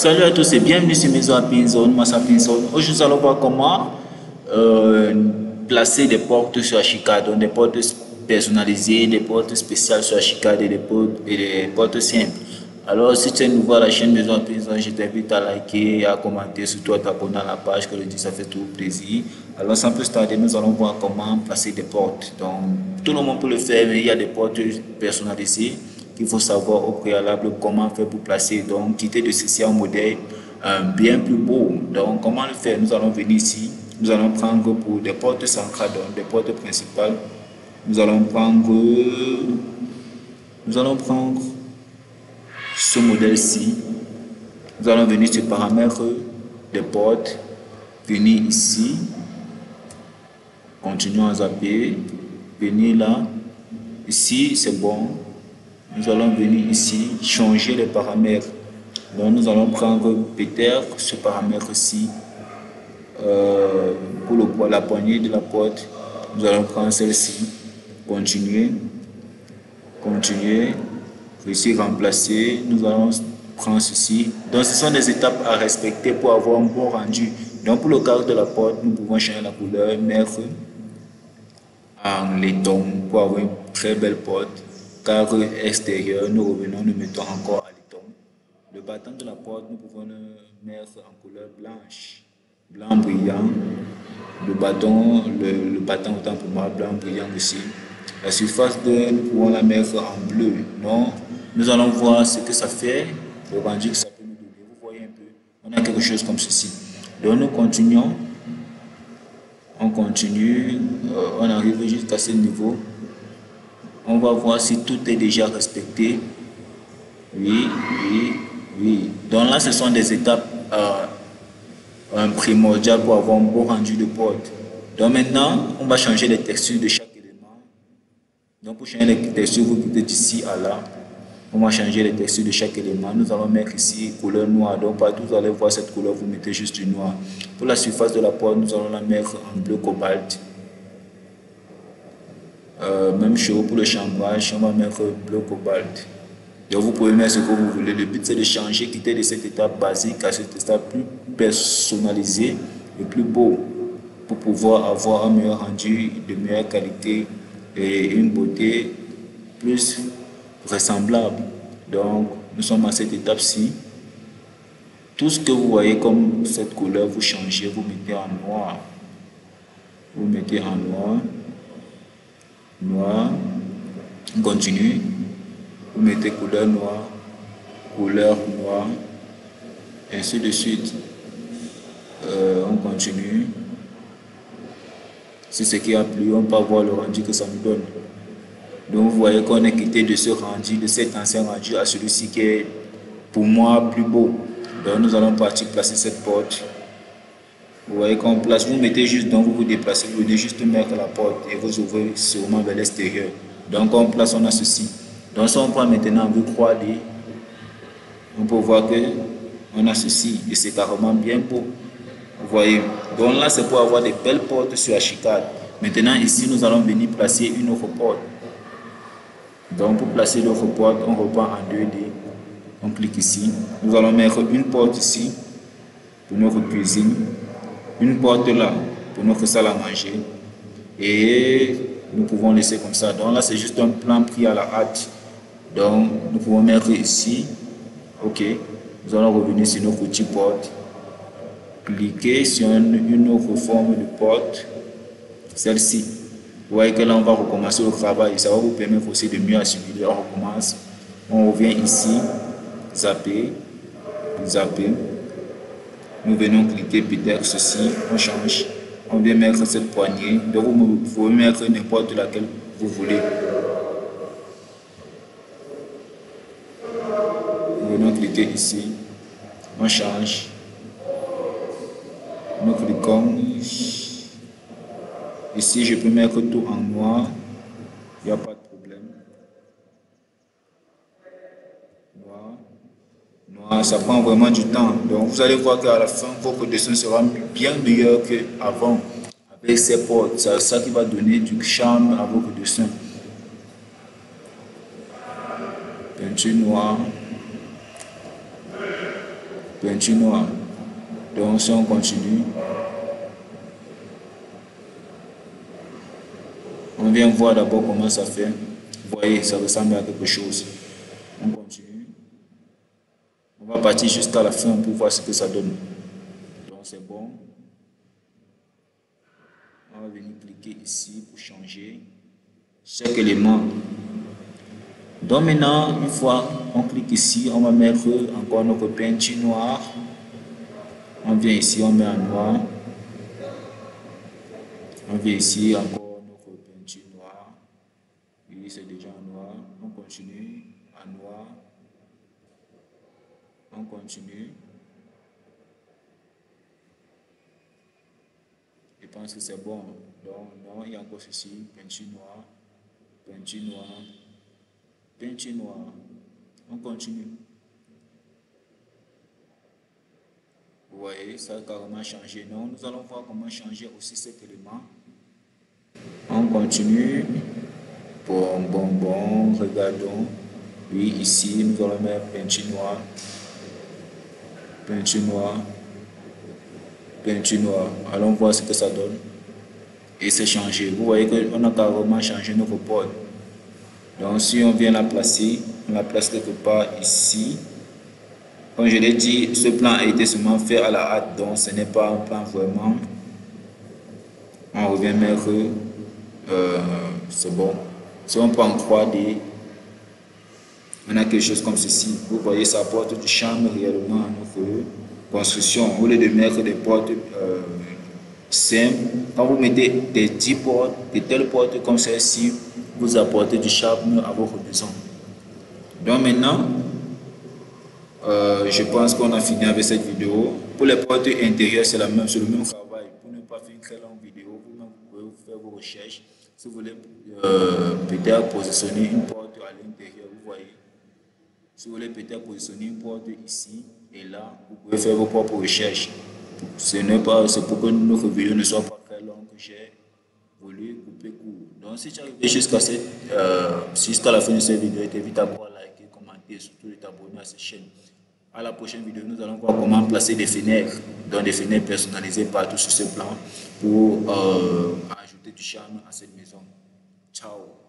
Salut à tous et bienvenue sur Maison à Pinzone, Massa Pinzone. Aujourd'hui, nous allons voir comment placer des portes sur Ashika, donc des portes personnalisées, des portes spéciales sur Ashika et des portes simples. Alors, si tu es nouveau à la chaîne Maison à Pinzone, je t'invite à liker, à commenter, surtout à t'abonner à la page, que le dit, ça fait tout plaisir. Alors, sans plus tarder, nous allons voir comment placer des portes. Donc, tout le monde peut le faire, mais il y a des portes personnalisées qu'il faut savoir au préalable comment faire pour placer. Donc, quitter de ceci un modèle bien plus beau. Donc, comment le faire? Nous allons venir ici. Nous allons prendre pour des portes centrales, donc des portes principales. Nous allons prendre ce modèle-ci. Nous allons venir sur paramètres des portes. Venir ici. Continuons à zapper. Venir là. Ici, c'est bon. Nous allons venir ici, changer les paramètres. Donc nous allons prendre peut-être ce paramètre-ci pour la poignée de la porte. Nous allons prendre celle-ci, continuer, ici remplacer. Nous allons prendre ceci. Donc ce sont des étapes à respecter pour avoir un bon rendu. Donc pour le cadre de la porte, nous pouvons changer la couleur, mettre en laiton pour avoir une très belle porte. Cadre extérieur, nous revenons, nous mettons encore à laiton. Le bâton de la porte, nous pouvons le mettre en couleur blanche, blanc brillant. Le bâton autant pour moi, blanc brillant aussi. La surface nous pouvons la mettre en bleu. Donc, nous allons voir ce que ça fait, le rendu que ça peut nous donner. Vous voyez un peu, on a quelque chose comme ceci. Donc, nous continuons. On continue, on arrive jusqu'à ce niveau. On va voir si tout est déjà respecté. Oui. Donc là, ce sont des étapes primordiales pour avoir un bon rendu de porte. Donc maintenant, on va changer les textures de chaque élément. Donc pour changer les textures, vous quittez d'ici à là. On va changer les textures de chaque élément. Nous allons mettre ici couleur noire. Donc partout vous allez voir cette couleur, vous mettez juste du noir. Pour la surface de la porte, nous allons la mettre en bleu cobalt. Même chose pour le chambrage, on va mettre bleu cobalt. Donc vous pouvez mettre ce que vous voulez. Le but c'est de changer, quitter de cette étape basique à cette étape plus personnalisée et plus beau pour pouvoir avoir un meilleur rendu, de meilleure qualité et une beauté plus vraisemblable. Donc nous sommes à cette étape-ci. Tout ce que vous voyez comme cette couleur, vous changez, vous mettez en noir. Vous mettez en noir. Noir, on continue, vous mettez couleur noire, ainsi de suite. On continue. C'est ce qui a plu, on peut voir le rendu que ça nous donne. Donc vous voyez qu'on est quitté de ce rendu, de cet ancien rendu à celui-ci qui est pour moi plus beau. Donc nous allons partir placer cette porte. Vous voyez qu'on place, vous mettez juste, donc vous vous déplacez, vous venez juste mettre la porte et vous ouvrez sûrement vers l'extérieur. Donc on place, on a ceci. Donc si on prend maintenant en vue 3D, on peut voir que on a ceci et c'est carrément bien beau. Vous voyez, donc là c'est pour avoir des belles portes sur Ashika. Maintenant ici nous allons venir placer une autre porte. Donc pour placer l'autre porte, on repart en 2D. On clique ici. Nous allons mettre une porte ici pour notre cuisine. Une porte là pour notre salle à manger et nous pouvons laisser comme ça. Donc là c'est juste un plan pris à la hâte. Donc nous pouvons mettre ici. Ok, nous allons revenir sur notre outil porte, cliquer sur une autre forme de porte, celle-ci. Vous voyez que là on va recommencer le travail et ça va vous permettre aussi de mieux assimiler. On recommence, on revient ici, zapper. Nous venons cliquer peut-être ceci, on change, on vient mettre cette poignée. Donc vous pouvez mettre n'importe laquelle vous voulez. Nous venons cliquer ici, on change. Nous cliquons. Ici je peux mettre tout en noir, il n'y a pas de problème. Noir, ça prend vraiment du temps. Donc vous allez voir qu'à la fin, votre dessin sera bien meilleur qu'avant. Avec ces portes, c'est ça qui va donner du charme à votre dessin. Peinture noire. peinture noire. Donc si on continue, on vient voir d'abord comment ça fait. Vous voyez, ça ressemble à quelque chose. On continue. On va partir jusqu'à la fin pour voir ce que ça donne. Donc c'est bon. On va venir cliquer ici pour changer chaque élément. Donc maintenant, une fois on clique ici, on va mettre encore notre peinture noire. On vient ici, on met en noir. On vient ici, encore notre peinture noire. Oui, c'est déjà en noir. On continue en noir. On continue. Je pense que c'est bon. Donc, non, il y a encore ceci, peinture noire, peinture noire, peinture noire. On continue. Vous voyez, ça a carrément changé. Donc, nous allons voir comment changer aussi cet élément. On continue. Bon, regardons. Oui, ici, nous allons mettre peinture noire, peinture noire, peinture noire. Allons voir ce que ça donne. Et c'est changé. Vous voyez qu'on a carrément changé notre porte. Donc, si on vient la placer, on la place quelque part ici. Comme je l'ai dit, ce plan a été seulement fait à la hâte, donc ce n'est pas un plan vraiment. On revient mettre, c'est bon. Si on prend en 3D, on a quelque chose comme ceci. Vous voyez, ça apporte du charme réellement à notre construction. Au lieu de mettre des portes simples, quand vous mettez des 10 portes, de telles portes comme celle-ci, vous apportez du charme à votre maison. Donc maintenant, je pense qu'on a fini avec cette vidéo. Pour les portes intérieures, c'est le même travail. Pour ne pas faire une très longue vidéo, vous pouvez faire vos recherches. Si vous voulez peut-être positionner une porte à l'intérieur, vous voyez. Si vous voulez peut-être positionner une porte ici et là, vous pouvez faire vos propres recherches. C'est pour que notre vidéo ne soit pas très longue que j'ai voulu couper court. Donc si tu es arrivé jusqu'à la fin de cette vidéo, je t'invite à liker, commenter et surtout de t'abonner à cette chaîne. À la prochaine vidéo, nous allons voir comment placer des fenêtres, donc des fenêtres personnalisées partout sur ce plan pour ajouter du charme à cette maison. Ciao.